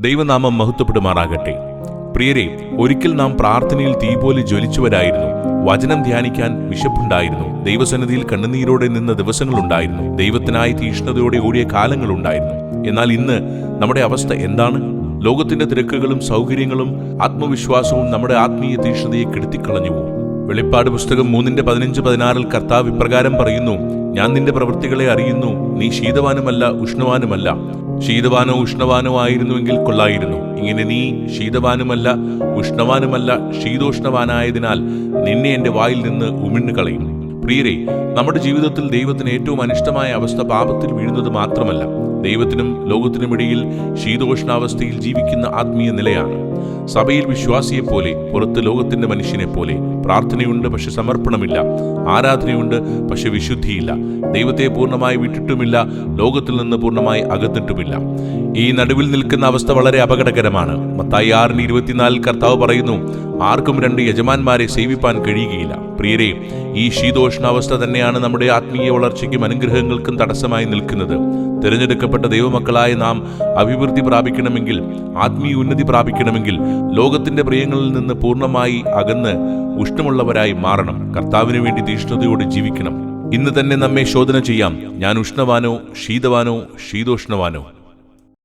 ദൈവനാമം മഹത്വപ്പെടുമാറാകട്ടെ. പ്രിയരെ, ഒരിക്കൽ നാം പ്രാർത്ഥനയിൽ തീ പോലെ ജ്വലിച്ചവരായിരുന്നു. വചനം ധ്യാനിക്കാൻ വിശപ്പുണ്ടായിരുന്നു. ദൈവസന്നിധിയിൽ കണ്ണുനീരോടെ നിന്ന ദിവസങ്ങളുണ്ടായിരുന്നു. ദൈവത്തിനായി തീഷ്ണതയോടെ ഓടിയ കാലങ്ങളുണ്ടായിരുന്നു. എന്നാൽ ഇന്ന് നമ്മുടെ അവസ്ഥ എന്താണ്? ലോകത്തിന്റെ തിരക്കുകളും സൗകര്യങ്ങളും ആത്മവിശ്വാസവും നമ്മുടെ ആത്മീയ തീഷ്ണതയെ കെടുത്തിക്കളഞ്ഞുവോ? വെളിപ്പാട് പുസ്തകം 3:15-16 കർത്താവ് ഇപ്രകാരം പറയുന്നു: ഞാൻ നിന്റെ പ്രവൃത്തികളെ അറിയുന്നു. നീ ശീതവാനുമല്ല ഉഷ്ണവാനുമല്ല. ശീതവാനോ ഉഷ്ണവാനോ ആയിരുന്നുവെങ്കിൽ കൊള്ളായിരുന്നു. ഇങ്ങനെ നീ ശീതവാനുമല്ല ഉഷ്ണവാനുമല്ല, ശീതോഷ്ണവാനായതിനാൽ നിന്നെ എന്റെ വായിൽ നിന്ന് ഉമിണ്ണു കളയും. പ്രിയരെ, നമ്മുടെ ജീവിതത്തിൽ ദൈവത്തിന് ഏറ്റവും അനിഷ്ടമായ അവസ്ഥ പാപത്തിൽ വീഴുന്നത് മാത്രമല്ല, ദൈവത്തിനും ലോകത്തിനുമിടയിൽ ശീതോഷ്ണാവസ്ഥയിൽ ജീവിക്കുന്ന ആത്മീയ നിലയാണ്. സഭയിൽ വിശ്വാസിയെപ്പോലെ, പുറത്ത് ലോകത്തിന്റെ മനുഷ്യനെ പോലെ. പ്രാർത്ഥനയുണ്ട്, പക്ഷെ സമർപ്പണമില്ല. ആരാധനയുണ്ട്, പക്ഷെ വിശുദ്ധിയില്ല. ദൈവത്തെ പൂർണ്ണമായി വിട്ടിട്ടുമില്ല, ലോകത്തിൽ നിന്ന് പൂർണ്ണമായി അകന്നിട്ടുമില്ല. ഈ നടുവിൽ നിൽക്കുന്ന അവസ്ഥ വളരെ അപകടകരമാണ്. മത്തായി 6:24 കർത്താവ് പറയുന്നു: ആർക്കും 2 യജമാന്മാരെ സേവിപ്പാൻ കഴിയുകയില്ല. പ്രിയരെ, ഈ ശീതോഷ്ണാവസ്ഥ തന്നെയാണ് നമ്മുടെ ആത്മീയ വളർച്ചയ്ക്കും അനുഗ്രഹങ്ങൾക്കും തടസ്സമായി നിൽക്കുന്നത്. തിരഞ്ഞെടുക്കപ്പെട്ട ദൈവമക്കളായ നാം അഭിവൃദ്ധി പ്രാപിക്കണമെങ്കിൽ, ആത്മീയ ഉന്നതി പ്രാപിക്കണമെങ്കിൽ, ലോകത്തിന്റെ പ്രിയങ്ങളിൽ നിന്ന് പൂർണ്ണമായി അകന്ന് ഉഷ്ണമുള്ളവരായി മാറണം. കർത്താവിന് വേണ്ടി തീഷ്ണതയോടെ ജീവിക്കണം. ഇന്ന് തന്നെ നമ്മെ ശോധന ചെയ്യാം: ഞാൻ ഉഷ്ണവാനോ ശീതവാനോ ശീതോഷ്ണവാനോ?